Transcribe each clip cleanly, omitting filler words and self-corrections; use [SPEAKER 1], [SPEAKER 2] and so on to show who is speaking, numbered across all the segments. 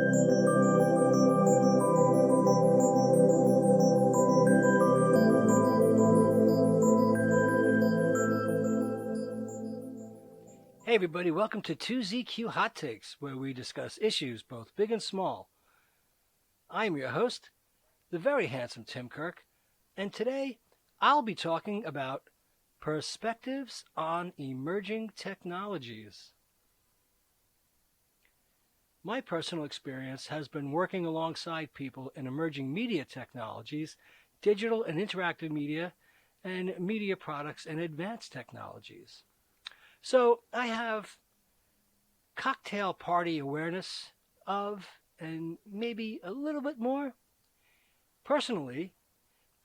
[SPEAKER 1] Hey everybody, welcome to 2ZQ Hot Takes, where we discuss issues both big and small. I'm your host, the very handsome Tim Kirk, and today I'll be talking about perspectives on emerging technologies. My personal experience has been working alongside people in emerging media technologies, digital and interactive media, and media products and advanced technologies. So I have cocktail party awareness of, and maybe a little bit more. Personally,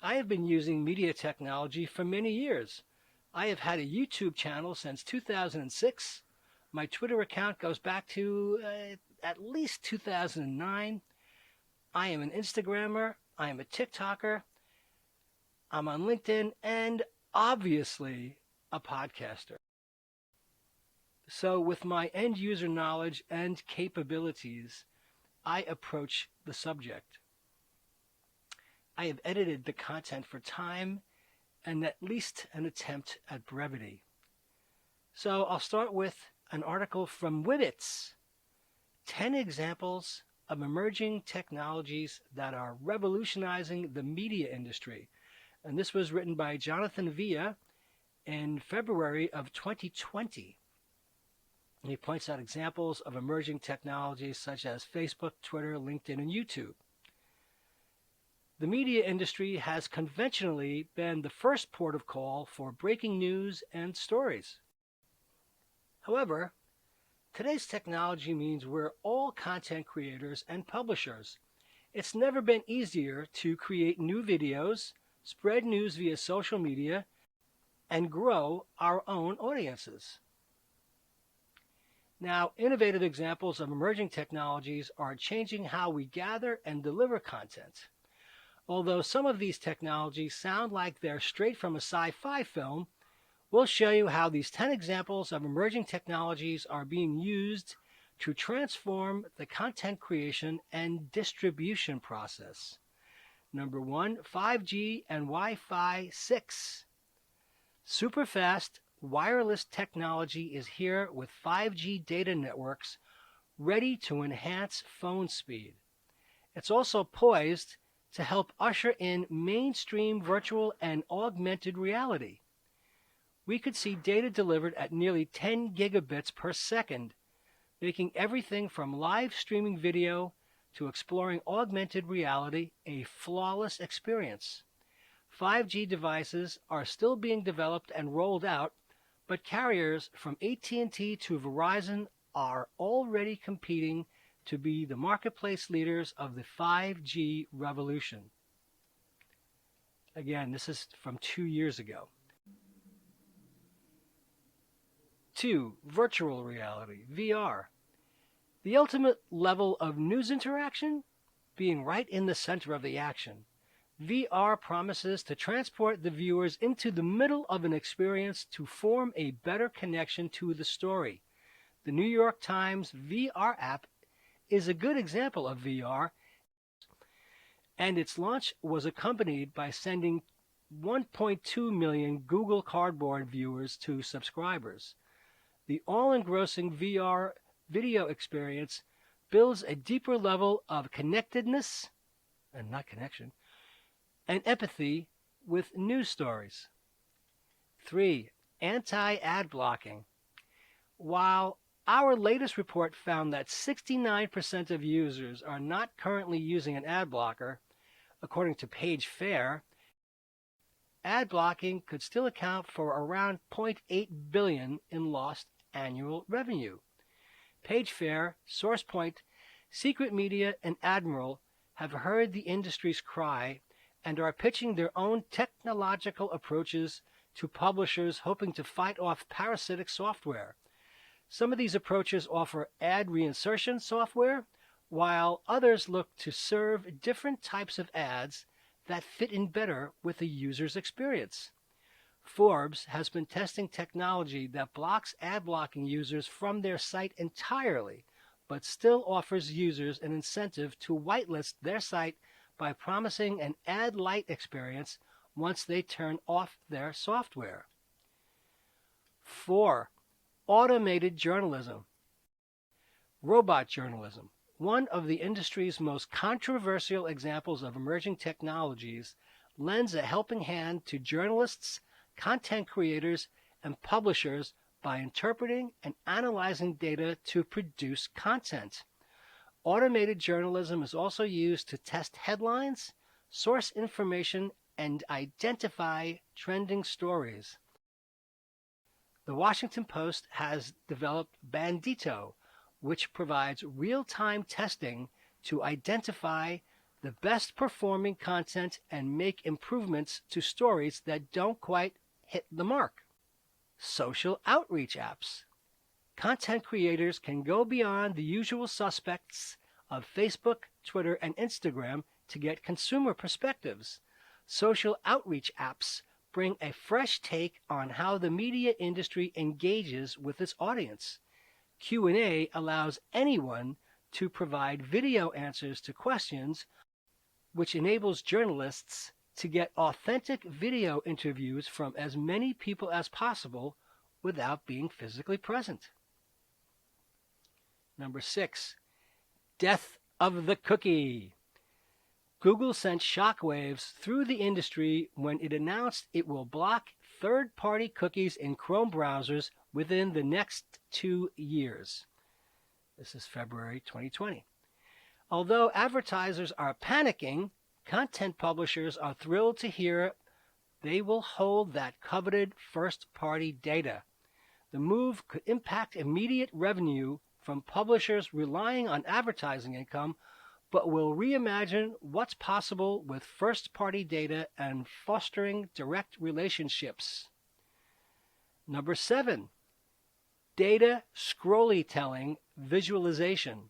[SPEAKER 1] I have been using media technology for many years. I have had a YouTube channel since 2006. My Twitter account goes back to at least 2009. I am an Instagrammer. I am a TikToker. I'm on LinkedIn, and obviously a podcaster. So with my end user knowledge and capabilities, I approach the subject. I have edited the content for time and at least an attempt at brevity. So I'll start with an article from Wibbits, 10 examples of emerging technologies that are revolutionizing the media industry. And this was written by Jonathan Villa in February of 2020. He points out examples of emerging technologies such as Facebook, Twitter, LinkedIn, and YouTube. The media industry has conventionally been the first port of call for breaking news and stories. However, today's technology means we're all content creators and publishers. It's never been easier to create new videos, spread news via social media, and grow our own audiences. Now, innovative examples of emerging technologies are changing how we gather and deliver content. Although some of these technologies sound like they're straight from a sci-fi film, we'll show you how these 10 examples of emerging technologies are being used to transform the content creation and distribution process. Number 1, 5G and Wi-Fi 6. Super fast wireless technology is here with 5G data networks ready to enhance phone speed. It's also poised to help usher in mainstream virtual and augmented reality. We could see data delivered at nearly 10 gigabits per second, making everything from live streaming video to exploring augmented reality a flawless experience. 5G devices are still being developed and rolled out, but carriers from AT&T to Verizon are already competing to be the marketplace leaders of the 5G revolution. Again, this is from 2 years ago. 2. Virtual reality, VR. The ultimate level of news interaction? Being right in the center of the action. VR promises to transport the viewers into the middle of an experience to form a better connection to the story. The New York Times VR app is a good example of VR, and its launch was accompanied by sending 1.2 million Google Cardboard viewers to subscribers. The all-engrossing VR video experience builds a deeper level of connectedness, and not connection, and empathy with news stories. 3. Anti-ad blocking. While our latest report found that 69% of users are not currently using an ad blocker, according to Page Fair, ad blocking could still account for around $0.8 billion in lost annual revenue. Page Fair, SourcePoint, Secret Media, and Admiral have heard the industry's cry and are pitching their own technological approaches to publishers hoping to fight off parasitic software. Some of these approaches offer ad reinsertion software, while others look to serve different types of ads that fit in better with the user's experience. Forbes has been testing technology that blocks ad blocking users from their site entirely, but still offers users an incentive to whitelist their site by promising an ad-light experience once they turn off their software. 4. Automated journalism. Robot journalism. One of the industry's most controversial examples of emerging technologies, lends a helping hand to journalists, content creators, and publishers by interpreting and analyzing data to produce content. Automated journalism is also used to test headlines, source information, and identify trending stories. The Washington Post has developed Bandito, which provides real-time testing to identify the best performing content and make improvements to stories that don't quite hit the mark. Social outreach apps. Content creators can go beyond the usual suspects of Facebook, Twitter, and Instagram to get consumer perspectives. Social outreach apps bring a fresh take on how the media industry engages with its audience. Q&A allows anyone to provide video answers to questions, which enables journalists to get authentic video interviews from as many people as possible without being physically present. Number 6, death of the cookie. Google sent shockwaves through the industry when it announced it will block third-party cookies in Chrome browsers within the next 2 years. This is February 2020. Although advertisers are panicking, content publishers are thrilled to hear they will hold that coveted first-party data. The move could impact immediate revenue from publishers relying on advertising income, but will reimagine what's possible with first-party data and fostering direct relationships. Number 7, data scrollytelling visualization.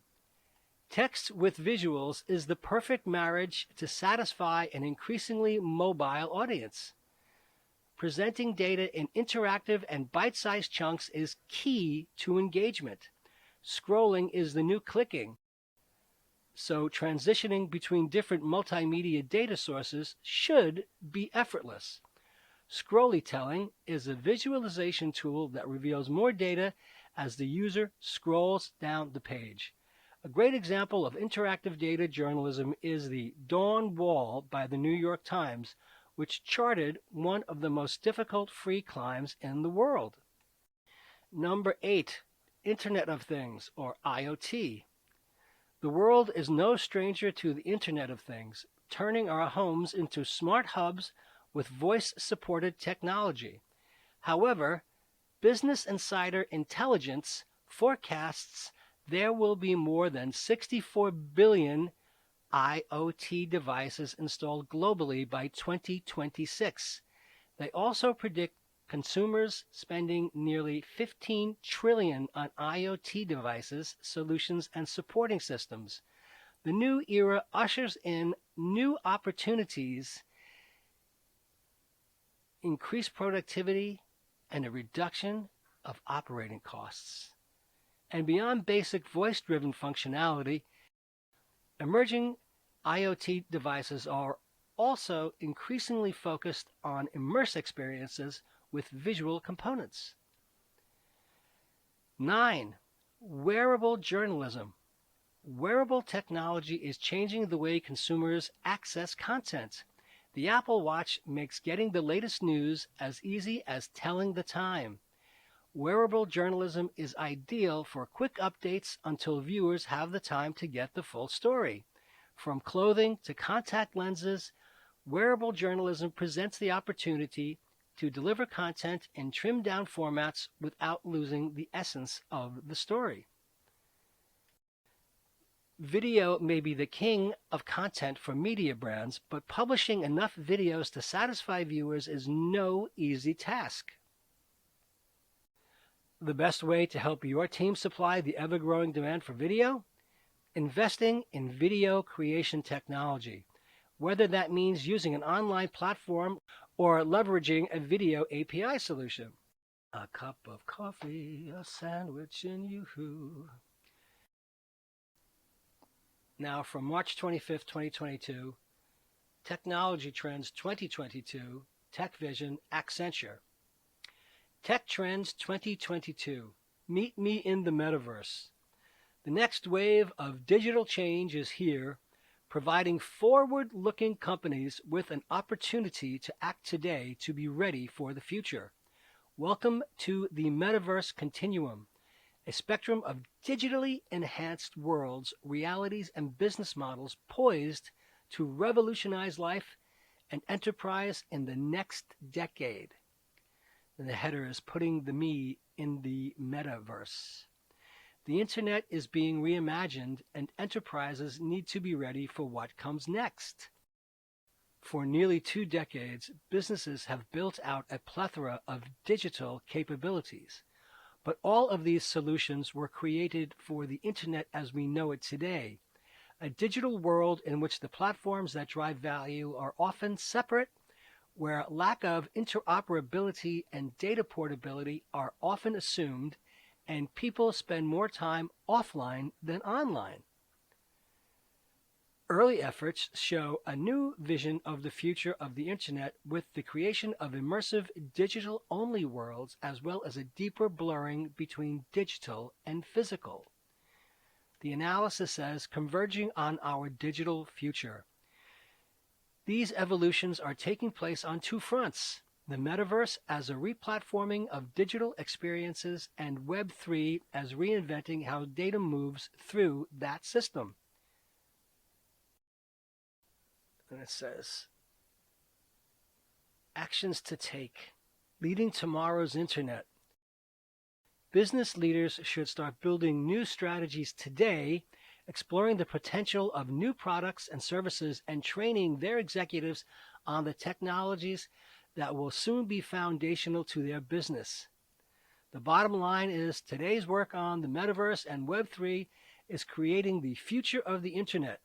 [SPEAKER 1] Text with visuals is the perfect marriage to satisfy an increasingly mobile audience. Presenting data in interactive and bite-sized chunks is key to engagement. Scrolling is the new clicking, so transitioning between different multimedia data sources should be effortless. Scrollytelling is a visualization tool that reveals more data as the user scrolls down the page. A great example of interactive data journalism is the Dawn Wall by the New York Times, which charted one of the most difficult free climbs in the world. Number 8, Internet of Things, or IoT. The world is no stranger to the Internet of Things, turning our homes into smart hubs with voice-supported technology. However, Business Insider Intelligence forecasts there will be more than 64 billion IoT devices installed globally by 2026. They also predict consumers spending nearly $15 trillion on IoT devices, solutions, and supporting systems. The new era ushers in new opportunities, increased productivity, and a reduction of operating costs. And beyond basic voice-driven functionality, emerging IoT devices are also increasingly focused on immersive experiences with visual components. 9. Wearable journalism. Wearable technology is changing the way consumers access content. The Apple Watch makes getting the latest news as easy as telling the time. Wearable journalism is ideal for quick updates until viewers have the time to get the full story. From clothing to contact lenses, wearable journalism presents the opportunity to deliver content in trimmed-down formats without losing the essence of the story. Video may be the king of content for media brands, but publishing enough videos to satisfy viewers is no easy task. The best way to help your team supply the ever-growing demand for video? Investing in video creation technology, whether that means using an online platform or leveraging a video API solution. A cup of coffee, a sandwich, and yoo-hoo. Now from March 25th, 2022, Technology Trends 2022, Tech Vision, Accenture. Tech Trends 2022, Meet Me in the Metaverse. The next wave of digital change is here, providing forward-looking companies with an opportunity to act today to be ready for the future. Welcome to the Metaverse Continuum, a spectrum of digitally enhanced worlds, realities, and business models poised to revolutionize life and enterprise in the next decade. And the header is putting the me in the metaverse. The internet is being reimagined, and enterprises need to be ready for what comes next. For nearly 2 decades, businesses have built out a plethora of digital capabilities. But all of these solutions were created for the internet as we know it today, a digital world in which the platforms that drive value are often separate, where lack of interoperability and data portability are often assumed, and people spend more time offline than online. Early efforts show a new vision of the future of the internet with the creation of immersive digital-only worlds as well as a deeper blurring between digital and physical. The analysis says converging on our digital future. These evolutions are taking place on 2 fronts. The metaverse as a replatforming of digital experiences and Web3 as reinventing how data moves through that system. And it says, actions to take, leading tomorrow's internet. Business leaders should start building new strategies today, exploring the potential of new products and services and training their executives on the technologies that will soon be foundational to their business. The bottom line is today's work on the metaverse and Web3 is creating the future of the internet.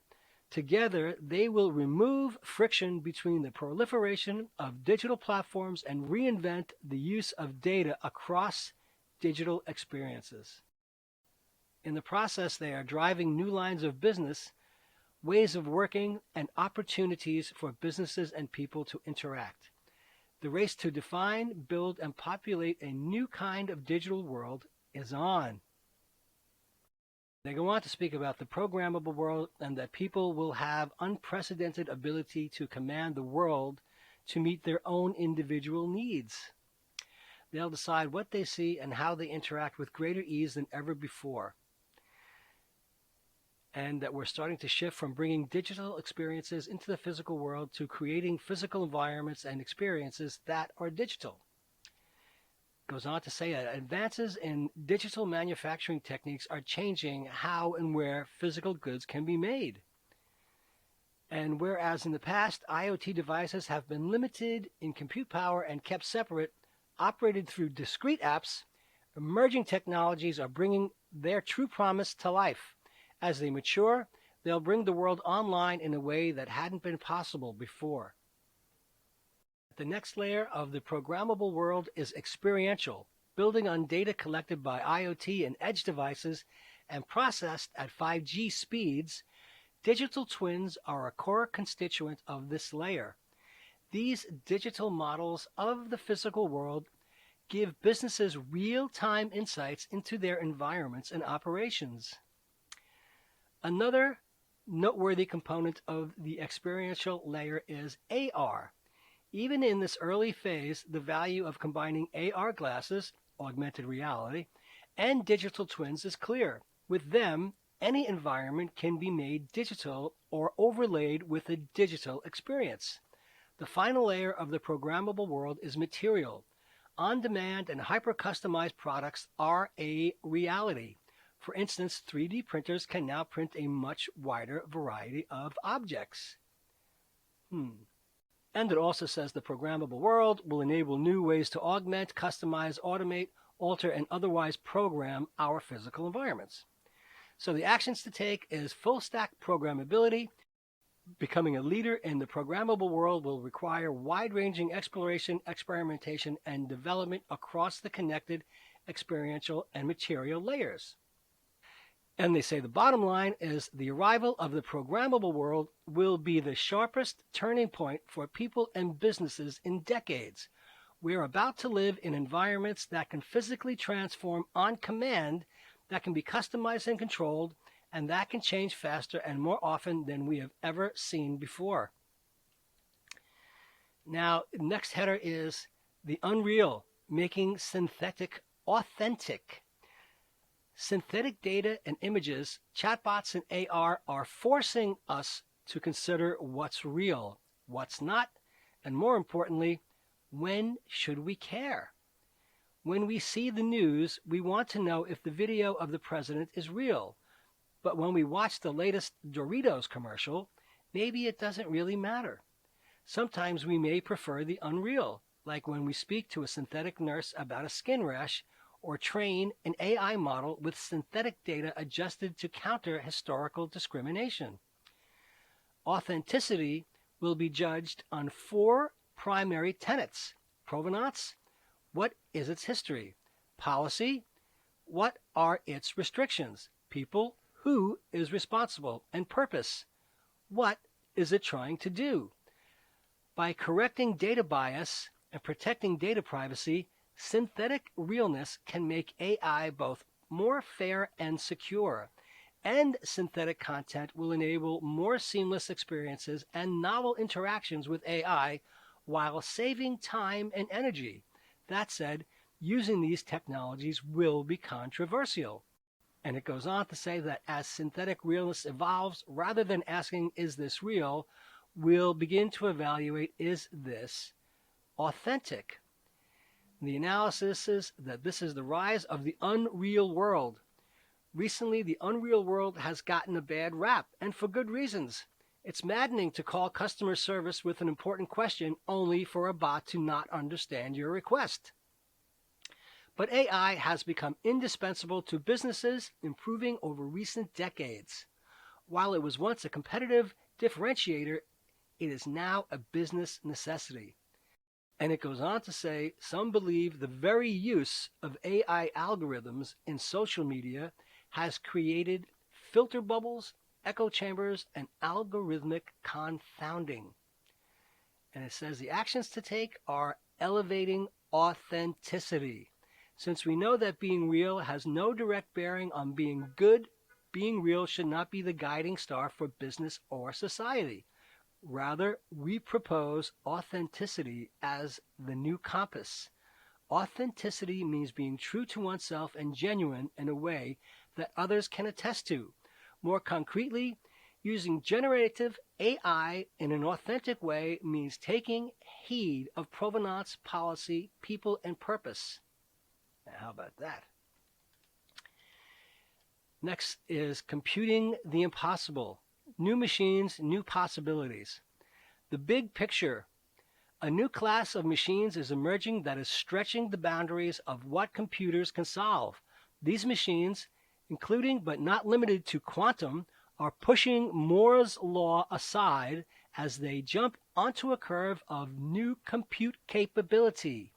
[SPEAKER 1] Together, they will remove friction between the proliferation of digital platforms and reinvent the use of data across digital experiences. In the process, they are driving new lines of business, ways of working, and opportunities for businesses and people to interact. The race to define, build, and populate a new kind of digital world is on. They go on to speak about the programmable world and that people will have unprecedented ability to command the world to meet their own individual needs. They'll decide what they see and how they interact with greater ease than ever before. And that we're starting to shift from bringing digital experiences into the physical world to creating physical environments and experiences that are digital. Goes on to say that advances in digital manufacturing techniques are changing how and where physical goods can be made. And whereas in the past IoT devices have been limited in compute power and kept separate, operated through discrete apps, emerging technologies are bringing their true promise to life. As they mature, they'll bring the world online in a way that hadn't been possible before. The next layer of the programmable world is experiential, building on data collected by IoT and edge devices and processed at 5G speeds. Digital twins are a core constituent of this layer. These digital models of the physical world give businesses real-time insights into their environments and operations. Another noteworthy component of the experiential layer is AR. Even in this early phase, the value of combining AR glasses, augmented reality, and digital twins is clear. With them, any environment can be made digital or overlaid with a digital experience. The final layer of the programmable world is material. On-demand and hyper-customized products are a reality. For instance, 3D printers can now print a much wider variety of objects. And it also says the programmable world will enable new ways to augment, customize, automate, alter, and otherwise program our physical environments. So the actions to take is full-stack programmability. Becoming a leader in the programmable world will require wide-ranging exploration, experimentation, and development across the connected, experiential, and material layers. And they say the bottom line is the arrival of the programmable world will be the sharpest turning point for people and businesses in decades. We are about to live in environments that can physically transform on command, that can be customized and controlled, and that can change faster and more often than we have ever seen before. Now, next header is the unreal, making synthetic authentic. Synthetic data and images, chatbots and AR are forcing us to consider what's real, what's not, and more importantly, when should we care? When we see the news, we want to know if the video of the president is real. But when we watch the latest Doritos commercial, maybe it doesn't really matter. Sometimes we may prefer the unreal, like when we speak to a synthetic nurse about a skin rash or train an AI model with synthetic data adjusted to counter historical discrimination. Authenticity will be judged on 4 primary tenets: provenance, what is its history; policy, what are its restrictions; people, who is responsible; and purpose, what is it trying to do. By correcting data bias and protecting data privacy, synthetic realness can make AI both more fair and secure, and synthetic content will enable more seamless experiences and novel interactions with AI while saving time and energy. That said, using these technologies will be controversial. And it goes on to say that as synthetic realness evolves, rather than asking, is this real, we'll begin to evaluate, is this authentic? The analysis is that this is the rise of the unreal world. Recently, the unreal world has gotten a bad rap, and for good reasons. It's maddening to call customer service with an important question only for a bot to not understand your request. But AI has become indispensable to businesses, improving over recent decades. While it was once a competitive differentiator, it is now a business necessity. And it goes on to say, some believe the very use of AI algorithms in social media has created filter bubbles, echo chambers, and algorithmic confounding. And it says the actions to take are elevating authenticity. Since we know that being real has no direct bearing on being good, being real should not be the guiding star for business or society. Rather, we propose authenticity as the new compass. Authenticity means being true to oneself and genuine in a way that others can attest to. More concretely, using generative AI in an authentic way means taking heed of provenance, policy, people, and purpose. Now, how about that? Next is computing the impossible. New machines, new possibilities. The big picture. A new class of machines is emerging that is stretching the boundaries of what computers can solve. These machines, including but not limited to quantum, are pushing Moore's law aside as they jump onto a curve of new compute capability.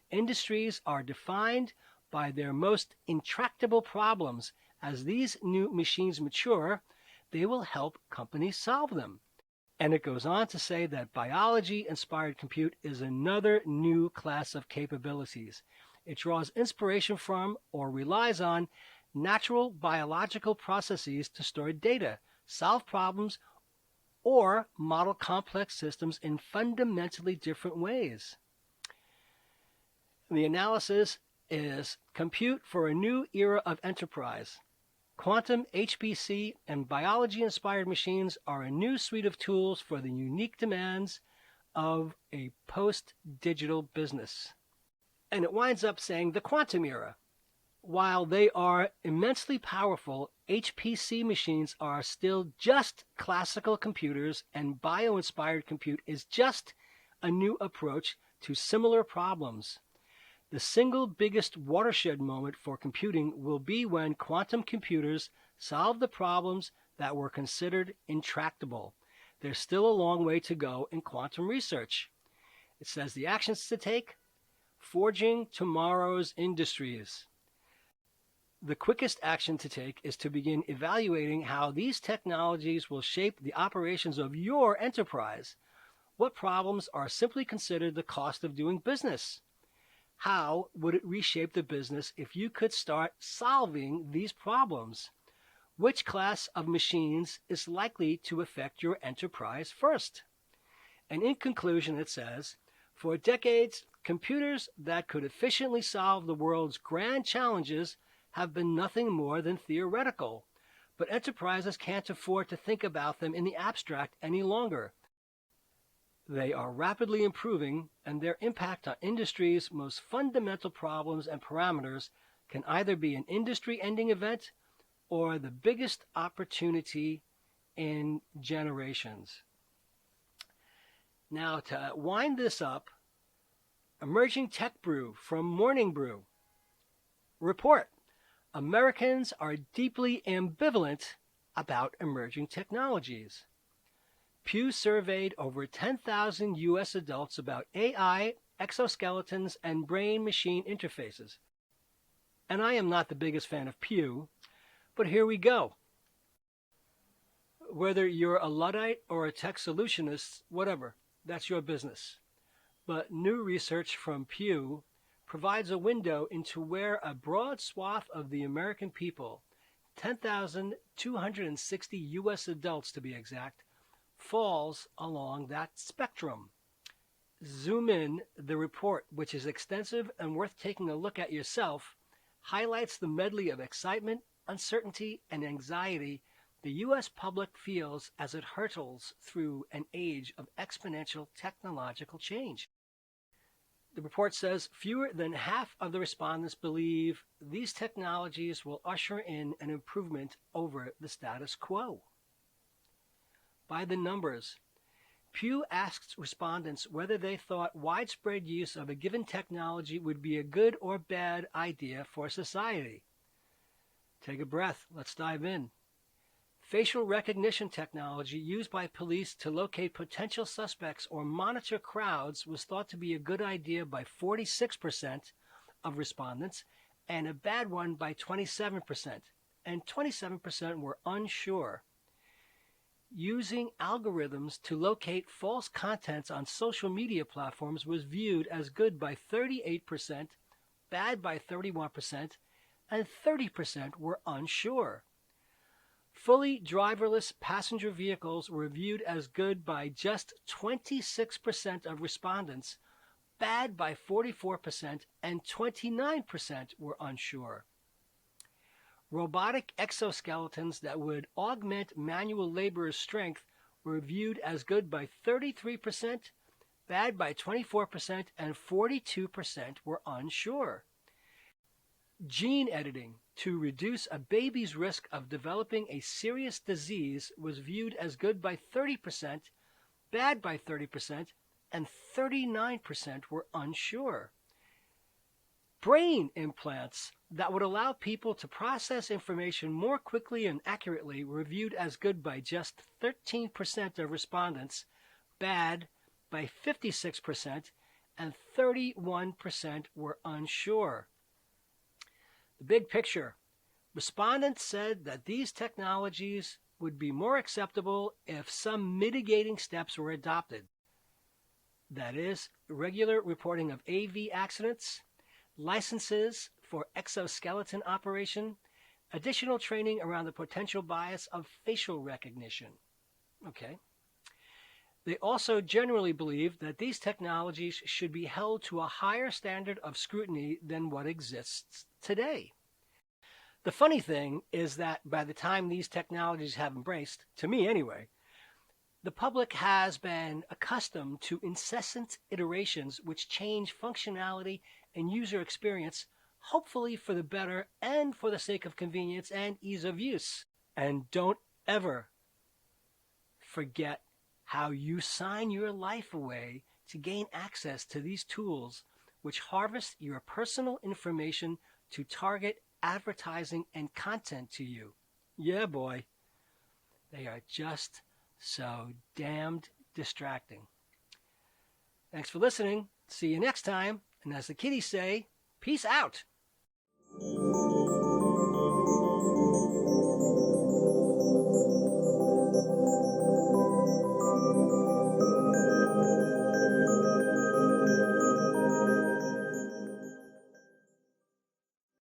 [SPEAKER 1] Industries are defined by their most intractable problems. As these new machines mature, they will help companies solve them. And it goes on to say that biology-inspired compute is another new class of capabilities. It draws inspiration from or relies on natural biological processes to store data, solve problems, or model complex systems in fundamentally different ways. The analysis is compute for a new era of enterprise. Quantum, HPC, and biology-inspired machines are a new suite of tools for the unique demands of a post-digital business. And it winds up saying the quantum era. While they are immensely powerful, HPC machines are still just classical computers, and bio-inspired compute is just a new approach to similar problems. The single biggest watershed moment for computing will be when quantum computers solve the problems that were considered intractable. There's still a long way to go in quantum research. It says the actions to take: forging tomorrow's industries. The quickest action to take is to begin evaluating how these technologies will shape the operations of your enterprise. What problems are simply considered the cost of doing business? How would it reshape the business if you could start solving these problems? Which class of machines is likely to affect your enterprise first? And in conclusion, it says, for decades, computers that could efficiently solve the world's grand challenges have been nothing more than theoretical, but enterprises can't afford to think about them in the abstract any longer. They are rapidly improving, and their impact on industry's most fundamental problems and parameters can either be an industry-ending event or the biggest opportunity in generations. Now, to wind this up, Emerging Tech Brew from Morning Brew. Report: Americans are deeply ambivalent about emerging technologies. Pew surveyed over 10,000 U.S. adults about AI, exoskeletons, and brain-machine interfaces. And I am not the biggest fan of Pew, but here we go. Whether you're a Luddite or a tech solutionist, whatever, that's your business. But new research from Pew provides a window into where a broad swath of the American people, 10,260 U.S. adults to be exact, falls along that spectrum. Zoom in, the report, which is extensive and worth taking a look at yourself, highlights the medley of excitement, uncertainty, and anxiety the U.S. public feels as it hurtles through an age of exponential technological change. The report says fewer than half of the respondents believe these technologies will usher in an improvement over the status quo. By the numbers, Pew asked respondents whether they thought widespread use of a given technology would be a good or bad idea for society. Take a breath. Let's dive in. Facial recognition technology used by police to locate potential suspects or monitor crowds was thought to be a good idea by 46% of respondents and a bad one by 27%, and 27% were unsure. Using algorithms to locate false contents on social media platforms was viewed as good by 38%, bad by 31%, and 30% were unsure. Fully driverless passenger vehicles were viewed as good by just 26% of respondents, bad by 44%, and 29% were unsure. Robotic exoskeletons that would augment manual laborers' strength were viewed as good by 33%, bad by 24%, and 42% were unsure. Gene editing to reduce a baby's risk of developing a serious disease was viewed as good by 30%, bad by 30%, and 39% were unsure. Brain implants that would allow people to process information more quickly and accurately were viewed as good by just 13% of respondents, bad by 56%, and 31% were unsure. The big picture. Respondents said that these technologies would be more acceptable if some mitigating steps were adopted. That is, regular reporting of AV accidents, licenses for exoskeleton operation, additional training around the potential bias of facial recognition. Okay. They also generally believe that these technologies should be held to a higher standard of scrutiny than what exists today. The funny thing is that by the time these technologies have embraced, to me anyway, the public has been accustomed to incessant iterations which change functionality and user experience, hopefully for the better and for the sake of convenience and ease of use. And don't ever forget how you sign your life away to gain access to these tools which harvest your personal information to target advertising and content to you. Yeah, boy. They are just so damned distracting. Thanks for listening. See you next time. And as the kiddies say, peace out.